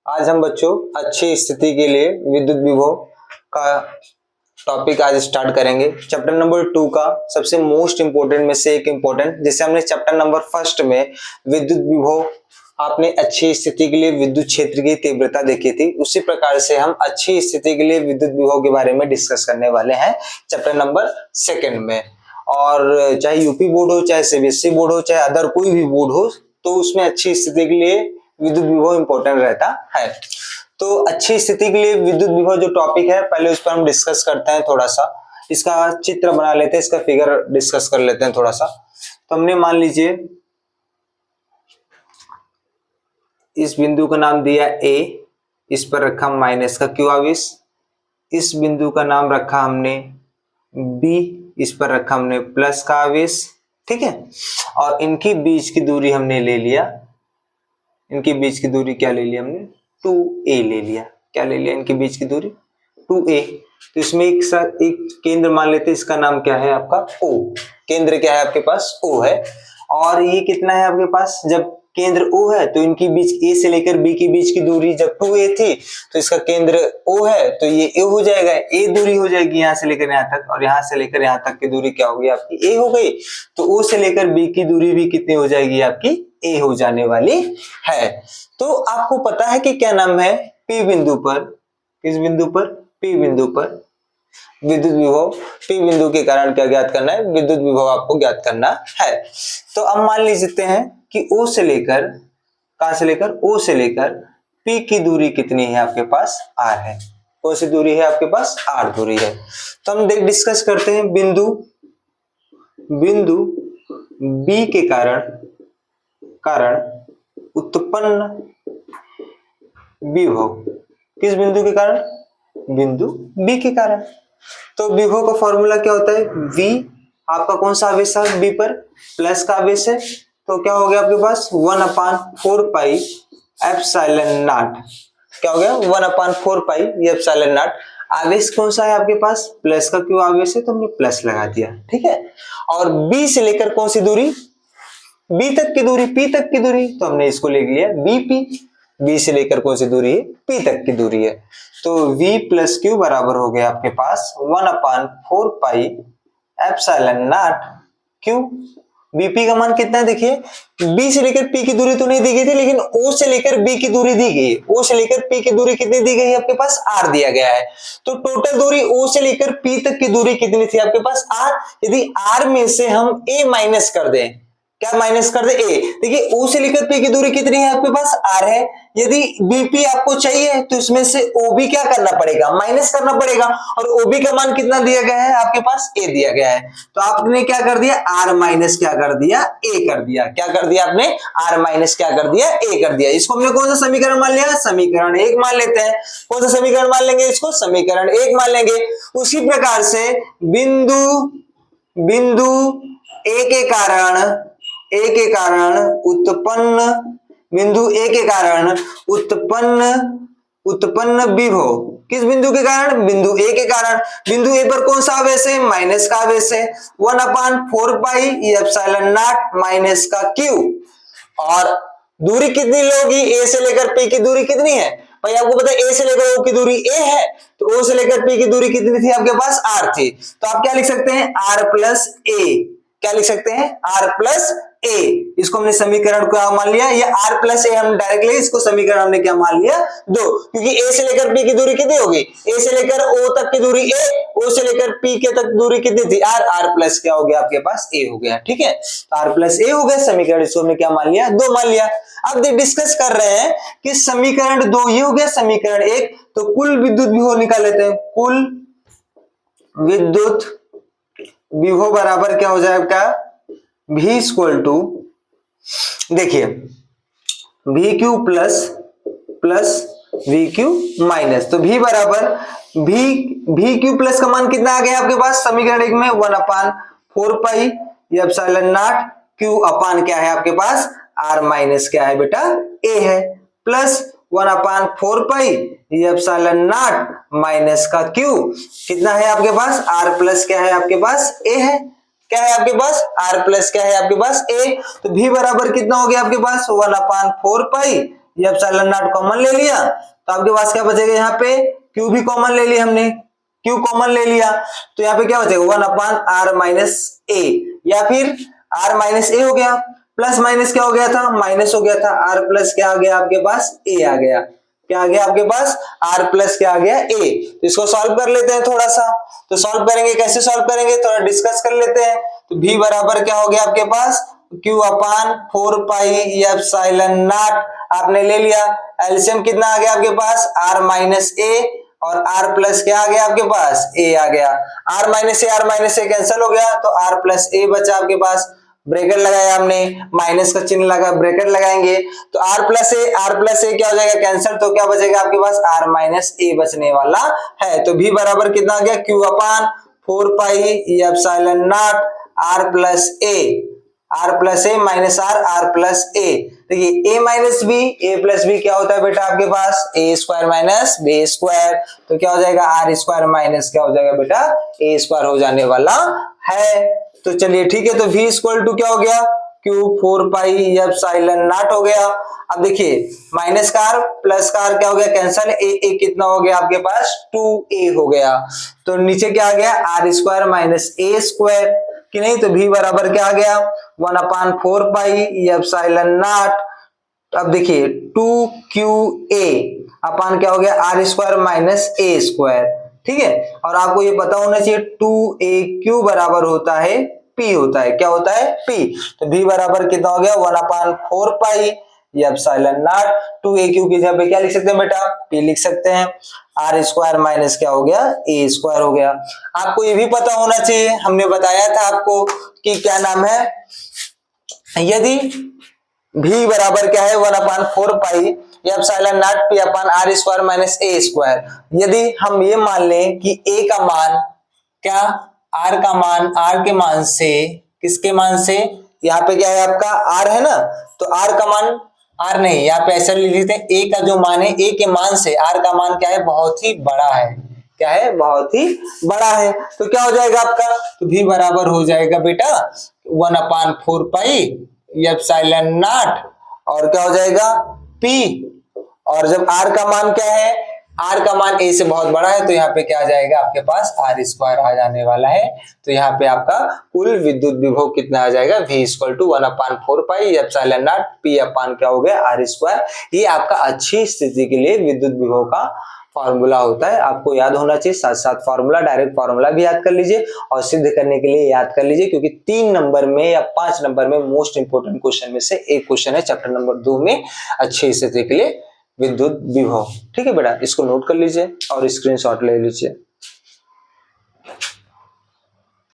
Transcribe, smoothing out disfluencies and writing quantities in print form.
आज हम बच्चों अच्छी स्थिति के लिए विद्युत विभव का टॉपिक आज स्टार्ट करेंगे। चैप्टर नंबर 2 का सबसे मोस्ट इंपोर्टेंट में से एक इंपोर्टेंट, जैसे हमने चैप्टर नंबर 1 में विद्युत विभव आपने अच्छी स्थिति के लिए विद्युत क्षेत्र की तीव्रता देखी थी, उसी प्रकार से हम अच्छी स्थिति के लिए विद्युत विभव के बारे में डिस्कस करने वाले हैं चैप्टर नंबर 2 में। और चाहे यूपी बोर्ड हो, चाहे सीबीएसई बोर्ड हो, चाहे अदर कोई भी बोर्ड हो, तो उसमें अच्छी स्थिति के लिए विद्युत विभव इंपॉर्टेंट रहता है। तो अच्छी स्थिति के लिए विद्युत विभव जो टॉपिक है, पहले उस पर हम डिस्कस करते हैं। थोड़ा सा इसका चित्र बना लेते हैं, इसका फिगर डिस्कस कर लेते हैं थोड़ा सा। तो हमने मान लीजिए इस बिंदु का नाम दिया A, इस पर रखा माइनस का Q आवेश। इस बिंदु का नाम रखा हमने B, इस पर रखा हमने प्लस का आवेश, ठीक है। और इनकी बीच की दूरी हमने ले लिया, इनके बीच की दूरी क्या ले लिया हमने 2a ले लिया। क्या ले लिया इनके बीच की दूरी 2a। तो इसमें एक केंद्र मान लेते हैं, इसका नाम क्या है आपका O। केंद्र क्या है आपके पास O है। और ये कितना है आपके पास, जब केंद्र O है तो इनकी बीच A से लेकर B के बीच की दूरी जब 2a थी, तो इसका केंद्र O है तो ये A हो जाएगा। A दूरी हो जाएगी यहाँ से लेकर यहाँ तक, और यहाँ से लेकर यहाँ तक की दूरी क्या होगी आपकी A हो गई। तो O से लेकर B की दूरी भी कितनी हो जाएगी आपकी A हो जाने वाली है। तो आपको पता है कि क्या नाम है P बिंदु पर, किस बिंदु पर P बिंदु पर विद्युत विभव, P बिंदु के कारण क्या ज्ञात करना है, विद्युत विभव आपको ज्ञात करना है। तो अब मान लीजिए हैं कि O से लेकर, कहां से लेकर O से लेकर P की दूरी कितनी है आपके पास R है। कौन सी दूरी है आपके पास R दूरी है। तो हम डिस्कस करते हैं बिंदु B के कारण उत्पन्न विभव, किस बिंदु के कारण, बिंदु B के कारण। तो विभव का फॉर्मूला क्या होता है, V आपका कौन सा आवेश है B पर, प्लस का आवेश है। तो क्या हो गया आपके पास 1/4 पाई एप्सिलॉन नॉट। क्या हो गया 1/4 पाई ये एप्सिलॉन नॉट। आवेश कौन सा है आपके पास, प्लस का क्यों आवेश है तो हमने प्लस लगा दिया, ठीक है। और B से लेकर कौन सी दूरी, B तक की दूरी, P तक की दूरी, तो हमने इसको ले लिया BP। B से लेकर कौन सी दूरी है, P तक की दूरी है। तो V प्लस Q बराबर हो गया आपके पास 1/4 pi epsilon not Q। BP का मान कितना है देखिए, B से लेकर P की दूरी तो नहीं दी गई थी, लेकिन O से लेकर B की दूरी दी गई है। O से लेकर P की दूरी कितनी दी गई है आपके पास R दिया गया है। तो टोटल दूरी O से लेकर P तक की दूरी कितनी थी आपके पास R। यदि R में से हम A माइनस कर दें, क्या माइनस कर दे A, देखिए O से लेकर P की दूरी कितनी है आपके पास R है। यदि BP आपको चाहिए तो इसमें से OB क्या करना पड़ेगा, माइनस करना पड़ेगा। और OB का मान कितना दिया गया है आपके पास A दिया गया है। तो आपने क्या कर दिया R माइनस क्या कर दिया A कर दिया। क्या कर दिया आपने R माइनस क्या कर दिया A कर दिया। इसको हमने कौन सा समीकरण मान लिया, समीकरण 1 मान लेते हैं। कौन सा समीकरण मान लेंगे, इसको समीकरण 1 मान लेंगे। उसी प्रकार से बिंदु A के कारण उत्पन्न, बिंदु A के कारण उत्पन्न विभव, किस बिंदु के कारण, बिंदु A के कारण। बिंदु A पर कौन सा आवेश है, माइनस का आवेश है 1/4 पाई एप्सिलॉन नॉट माइनस का Q। और दूरी कितनी लोगी, A से लेकर P की दूरी कितनी है भाई, आपको पता है A से लेकर O की दूरी A है, तो O से लेकर P की दूरी कितनी थी आपके पास R थी। तो आप क्या लिख सकते हैं R प्लस A, क्या लिख सकते हैं R प्लस A। इसको हमने समीकरण क्या मान लिया, ये R प्लस A हम डायरेक्टली इसको समीकरण हमने क्या मान लिया 2, क्योंकि A से लेकर P की दूरी कितनी होगी, A से लेकर O तक की दूरी A, O से लेकर P के तक दूरी कितनी थी R प्लस क्या हो गया आपके पास A हो गया, ठीक है। तो R प्लस A हो गया समीकरण, इसको हमने क्या मान लिया 2 मान लिया। अब डिस्कस कर रहे हैं कि समीकरण 2 ये हो गया, समीकरण 1। तो कुल विद्युत विभव निकाल लेते हैं। कुल विद्युत विभव बराबर क्या हो जाएगा V इक्वल टू, देखिए VQ प्लस VQ माइनस, तो V बराबर VQ प्लस का मान कितना आ गया आपके पास समीकरण 1 में 1/4 पाई एप्सिलॉन नॉट Q अपान क्या है आपके पास R माइनस क्या है बेटा A है, plus 1/4 pi epsilon not minus का Q कितना है आपके पास R प्लस क्या है आपके पास A है। क्या है आपके पास R प्लस क्या है आपके पास A। तो V बराबर कितना हो गया आपके पास 1/4 पाई ये एप्सिलॉन नॉट कॉमन ले लिया तो आपके पास क्या बचेगा, यहाँ पे Q भी कॉमन ले लिया हमने, Q कॉमन ले लिया तो यहाँ पे क्या बचेगा 1/r माइनस ए, या फिर r माइनस ए हो गया, प्लस माइनस क्या हो गया था, माइनस हो गया था, r प्लस क्या आ गया आपके पास, a आ गया, क्या आ गया आपके पास, r प्लस क्या आ गया, a। तो इसको सॉल्व कर लेते हैं थोड़ा सा, तो सॉल्व करेंगे, कैसे सॉल्व करेंगे थोड़ा डिस्कस कर लेते हैं। तो v बराबर क्या हो गया आपके पास, q अपान 4 पाई एप्सिलॉन नॉट आपने ले लिया, एलसीएम कितना आ गया आपके पास, r माइनस ए और r प्लस क्या आ गया आपके पास, a आ गया, r माइनस ए कैंसिल हो गया तो r प्लस a बचा आपके पास, ब्रैकेट लगाया हमने, माइनस का चिन्ह लगा, ब्रैकेट लगाएंगे तो r प्लस ए क्या हो जाएगा कैंसिल, तो क्या बचेगा आपके पास r माइनस ए बचने वाला है। तो v बराबर कितना आ गया, q अपान 4 pi epsilon naught r plus a minus r plus a. देखिए a minus b, a plus b क्या होता है बेटा आपके पास, a square minus b square, तो क्या हो जाएगा r स्क्वायर माइनस क्या हो जाएगा बेटा a स्क्वायर हो जाने वाला है। तो चलिए ठीक है, तो v इक्वल टू क्या हो गया, q 4 पाई एप्सिलॉन नॉट हो गया। अब देखिए माइनस का r प्लस का r क्या हो गया कैंसिल, a कितना हो गया आपके पास 2a हो गया, तो नीचे क्या आ गया r square minus a square कि नहीं, तो v बराबर क्या आ गया 1/4 पाई एप्सिलॉन नॉट। अब देखिए 2qa अपान क्या हो गया r square minus a square, ठीक है, और आपको ये पता होना चाहिए 2aq बराबर होता है p होता है, क्या होता है p, तो v बराबर कितना हो गया 1/4 पाई एप्सिलॉन नॉट, 2aq की जगह पे क्या लिख सकते हैं बेटा, p लिख सकते हैं, r स्क्वायर माइनस क्या हो गया a स्क्वायर हो गया। आपको ये भी पता होना चाहिए, हमने बताया था आपको कि क्या नाम है, यदि v बराबर क्या है 1/4 pi epsilon nought p upon r square minus a square, यदि हम ये मान लें कि a का मान क्या, r का मान, r के मान से, किसके मान से, यहाँ पे क्या है आपका r है ना, तो r का मान, r नहीं यहाँ पे ऐसा लिख लेते हैं, a का जो मान है, a के मान से r का मान क्या है बहुत ही बड़ा है, क्या है बहुत ही बड़ा है, तो क्या हो जाएगा आपका, तो v बराबर हो जाएगा बेटा 1/4 पाई एप्सिलॉन नॉट और क्या हो जाएगा p, और जब r का मान क्या है, r का मान a से बहुत बड़ा है तो यहाँ पे क्या आ जाएगा आपके पास r स्क्वायर आ जाने वाला है। तो यहाँ पे आपका कुल विद्युत विभव कितना आ जाएगा, v equal to 1/4 pi epsilon nought p upon क्या हो गया r स्क्वायर। ये आपका अच्छी स्थिति के लिए विद्युत विभव का फॉर्मूला होता है, आपको याद होना चाहिए, साथ साथ फॉर्मूला, डायरेक्ट फॉर्मूला भी याद कर लीजिए और सिद्ध करने के लिए याद कर लीजिए, क्योंकि 3 नंबर में या 5 नंबर में मोस्ट इंपोर्टेंट क्वेश्चन में से एक क्वेश्चन है चैप्टर नंबर 2 में अच्छी स्थिति के लिए विद्युत विभव। ठीक है बेटा, इसको नोट कर लीजिए और स्क्रीनशॉट ले लीजिए।